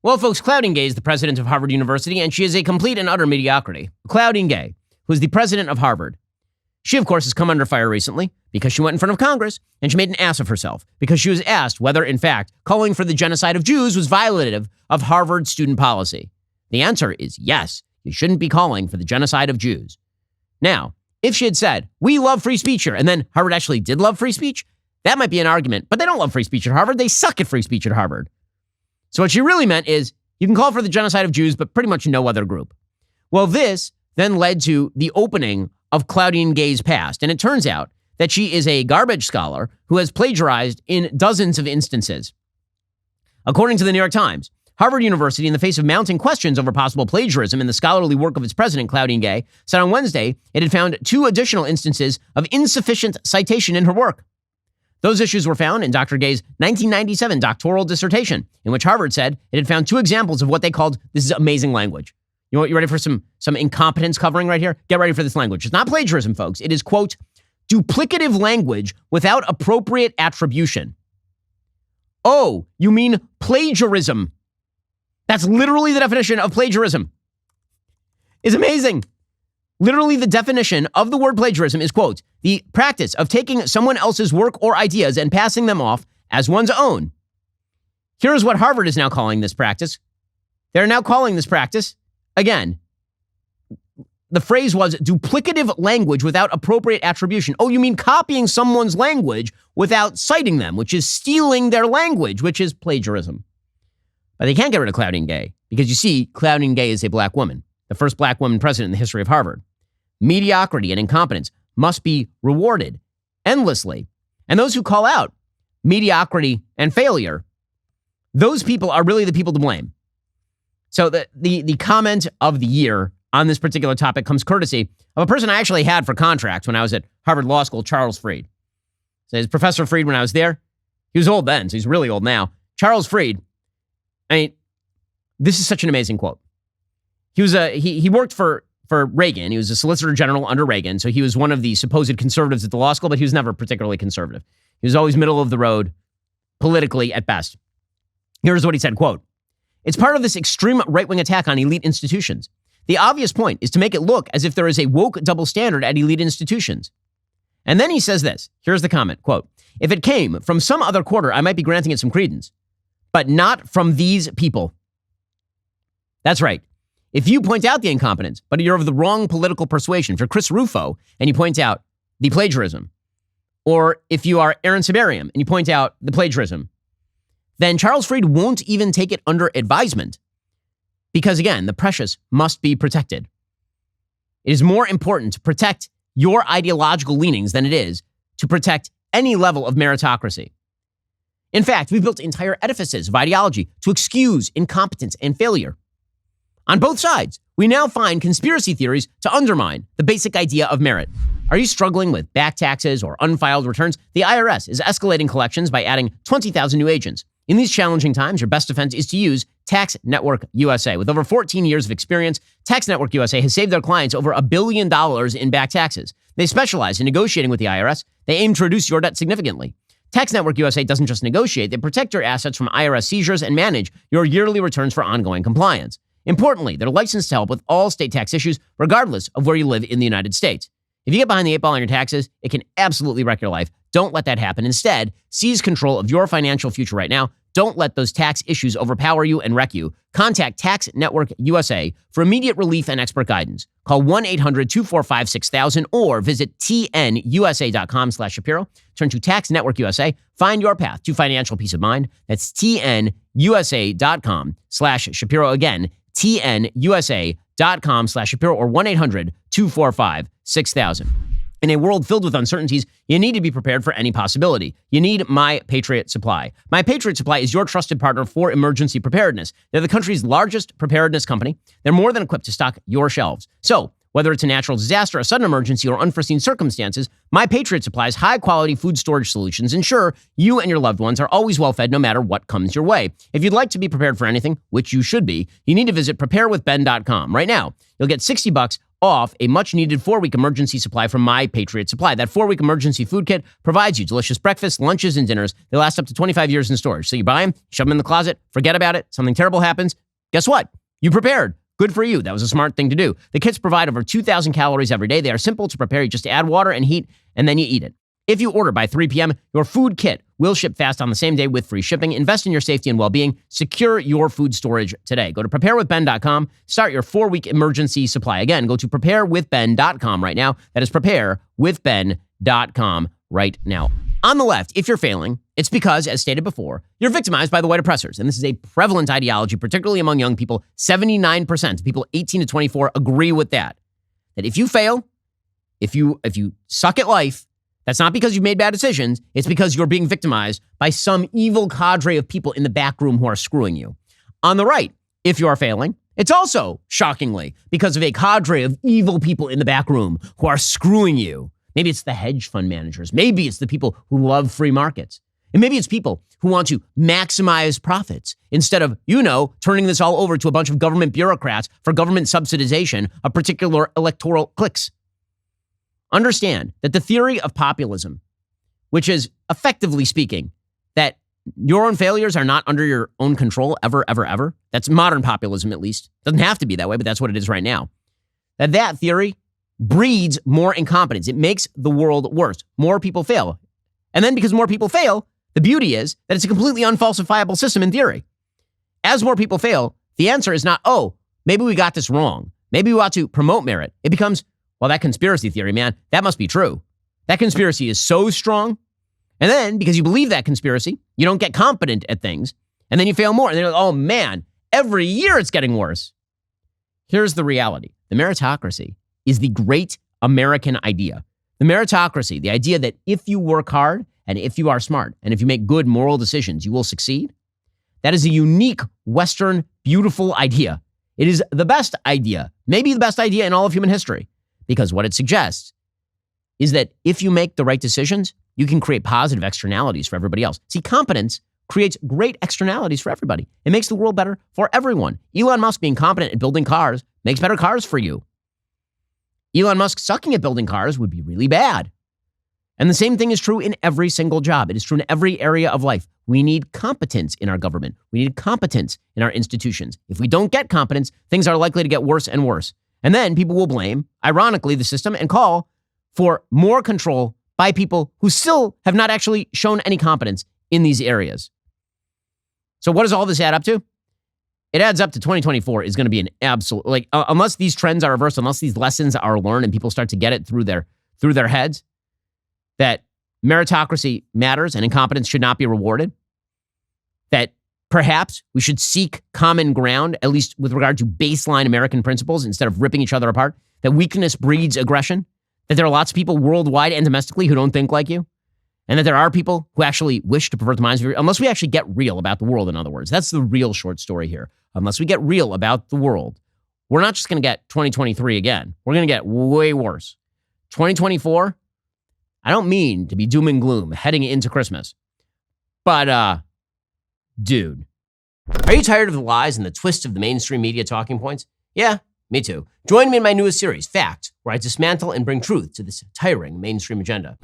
Well, folks, Claudine Gay is the president of Harvard University, and she is a complete and utter mediocrity. Claudine Gay, who is the president of Harvard. She, of course, has come under fire recently because she went in front of Congress and she made an ass of herself because she was asked whether, in fact, calling for the genocide of Jews was violative of Harvard student policy. The answer is yes, you shouldn't be calling for the genocide of Jews. Now, if she had said, we love free speech here, and then Harvard actually did love free speech, that might be an argument, but they don't love free speech at Harvard. They suck at free speech at Harvard. So what she really meant is, you can call for the genocide of Jews, but pretty much no other group. Well, this then led to the opening of Claudine Gay's past, and it turns out that she is a garbage scholar who has plagiarized in dozens of instances. According to the New York Times, Harvard University, in the face of mounting questions over possible plagiarism in the scholarly work of its president, Claudine Gay, said on Wednesday it had found 2 additional instances of insufficient citation in her work. Those issues were found in Dr. Gay's 1997 doctoral dissertation, in which Harvard said it had found 2 examples of what they called, this is amazing language. You know what, you ready for some incompetence covering right here? Get ready for this language. It's not plagiarism, folks. It is, quote, duplicative language without appropriate attribution. Oh, you mean plagiarism. That's literally the definition of plagiarism. It's amazing. Literally, the definition of the word plagiarism is, quote, the practice of taking someone else's work or ideas and passing them off as one's own. Here's what Harvard is now calling this practice. They're now calling this practice, again, the phrase was duplicative language without appropriate attribution. Oh, you mean copying someone's language without citing them, which is stealing their language, which is plagiarism. But they can't get rid of Claudine Gay because, you see, Claudine Gay is a black woman, the first black woman president in the history of Harvard. Mediocrity and incompetence must be rewarded endlessly. And those who call out mediocrity and failure, those people are really the people to blame. So the comment of the year on this particular topic comes courtesy of a person I actually had for contracts when I was at Harvard Law School, Charles Fried. So his Professor Fried, when I was there, he was old then, so he's really old now. Charles Fried, I mean, this is such an amazing quote. He worked for Reagan. He was a Solicitor General under Reagan, so he was one of the supposed conservatives at the law school, but he was never particularly conservative. He was always middle of the road, politically at best. Here's what he said, quote, it's part of this extreme right-wing attack on elite institutions. The obvious point is to make it look as if there is a woke double standard at elite institutions. And then he says this. Here's the comment, quote, if it came from some other quarter, I might be granting it some credence, but not from these people. That's right. If you point out the incompetence, but you're of the wrong political persuasion, if you're Chris Rufo and you point out the plagiarism, or if you are Aaron Sibarium and you point out the plagiarism, then Charles Fried won't even take it under advisement because, again, the precious must be protected. It is more important to protect your ideological leanings than it is to protect any level of meritocracy. In fact, we've built entire edifices of ideology to excuse incompetence and failure. On both sides, we now find conspiracy theories to undermine the basic idea of merit. Are you struggling with back taxes or unfiled returns? The IRS is escalating collections by adding 20,000 new agents. In these challenging times, your best defense is to use Tax Network USA. With over 14 years of experience, Tax Network USA has saved their clients over $1 billion in back taxes. They specialize in negotiating with the IRS. They aim to reduce your debt significantly. Tax Network USA doesn't just negotiate, they protect your assets from IRS seizures and manage your yearly returns for ongoing compliance. Importantly, they're licensed to help with all state tax issues, regardless of where you live in the United States. If you get behind the 8 ball on your taxes, it can absolutely wreck your life. Don't let that happen. Instead, seize control of your financial future right now. Don't let those tax issues overpower you and wreck you. Contact Tax Network USA for immediate relief and expert guidance. Call 1-800-245-6000 or visit tnusa.com/Shapiro. Turn to Tax Network USA. Find your path to financial peace of mind. That's tnusa.com/Shapiro. Again, tnusa.com/Shapiro or 1-800-245-6000. In a world filled with uncertainties, you need to be prepared for any possibility. You need My Patriot Supply. My Patriot Supply is your trusted partner for emergency preparedness. They're the country's largest preparedness company. They're more than equipped to stock your shelves. So, whether it's a natural disaster, a sudden emergency, or unforeseen circumstances, My Patriot Supply's high-quality food storage solutions ensure you and your loved ones are always well-fed no matter what comes your way. If you'd like to be prepared for anything, which you should be, you need to visit preparewithben.com. Right now, you'll get $60 off a much-needed 4-week emergency supply from my Patriot Supply. That 4-week emergency food kit provides you delicious breakfasts, lunches, and dinners. They last up to 25 years in storage. So you buy them, shove them in the closet, forget about it, something terrible happens. Guess what? You prepared. Good for you. That was a smart thing to do. The kits provide over 2,000 calories every day. They are simple to prepare. You just add water and heat, and then you eat it. If you order by 3 p.m., your food kit will ship fast on the same day with free shipping. Invest in your safety and well-being. Secure your food storage today. Go to preparewithben.com. Start your 4-week emergency supply. Again, go to preparewithben.com right now. That is preparewithben.com right now. On the left, if you're failing, it's because, as stated before, you're victimized by the white oppressors. And this is a prevalent ideology, particularly among young people. 79% of people 18 to 24 agree with that. That if you fail, if you suck at life, that's not because you've made bad decisions. It's because you're being victimized by some evil cadre of people in the back room who are screwing you. On the right, if you are failing, it's also, shockingly, because of a cadre of evil people in the back room who are screwing you. Maybe it's the hedge fund managers. Maybe it's the people who love free markets. And maybe it's people who want to maximize profits instead of, turning this all over to a bunch of government bureaucrats for government subsidization of particular electoral cliques. Understand that the theory of populism, which is effectively speaking that your own failures are not under your own control ever, ever, ever. That's modern populism, at least. Doesn't have to be that way, but that's what it is right now. That theory breeds more incompetence. It makes the world worse. More people fail. And then because more people fail, the beauty is that it's a completely unfalsifiable system in theory. As more people fail, the answer is not, maybe we got this wrong. Maybe we ought to promote merit. It becomes, well, that conspiracy theory, man, that must be true. That conspiracy is so strong. And then, because you believe that conspiracy, you don't get competent at things. And then you fail more. And then you're like, oh, man, every year it's getting worse. Here's the reality. The meritocracy is the great American idea. The meritocracy, the idea that if you work hard and if you are smart and if you make good moral decisions, you will succeed. That is a unique Western, beautiful idea. It is the best idea, maybe the best idea in all of human history. Because what it suggests is that if you make the right decisions, you can create positive externalities for everybody else. See, competence creates great externalities for everybody. It makes the world better for everyone. Elon Musk being competent at building cars makes better cars for you. Elon Musk sucking at building cars would be really bad. And the same thing is true in every single job. It is true in every area of life. We need competence in our government. We need competence in our institutions. If we don't get competence, things are likely to get worse and worse. And then people will blame, ironically, the system and call for more control by people who still have not actually shown any competence in these areas. So what does all this add up to? It adds up to 2024 is going to be an absolute, unless these trends are reversed, unless these lessons are learned and people start to get it through their heads, that meritocracy matters and incompetence should not be rewarded, that perhaps we should seek common ground, at least with regard to baseline American principles, instead of ripping each other apart, that weakness breeds aggression, that there are lots of people worldwide and domestically who don't think like you, and that there are people who actually wish to pervert the minds of your, unless we actually get real about the world, in other words. That's the real short story here. Unless we get real about the world, we're not just going to get 2023 again. We're going to get way worse. 2024, I don't mean to be doom and gloom heading into Christmas, but dude, are you tired of the lies and the twists of the mainstream media talking points? Yeah, me too. Join me in my newest series, Fact, where I dismantle and bring truth to this tiring mainstream agenda.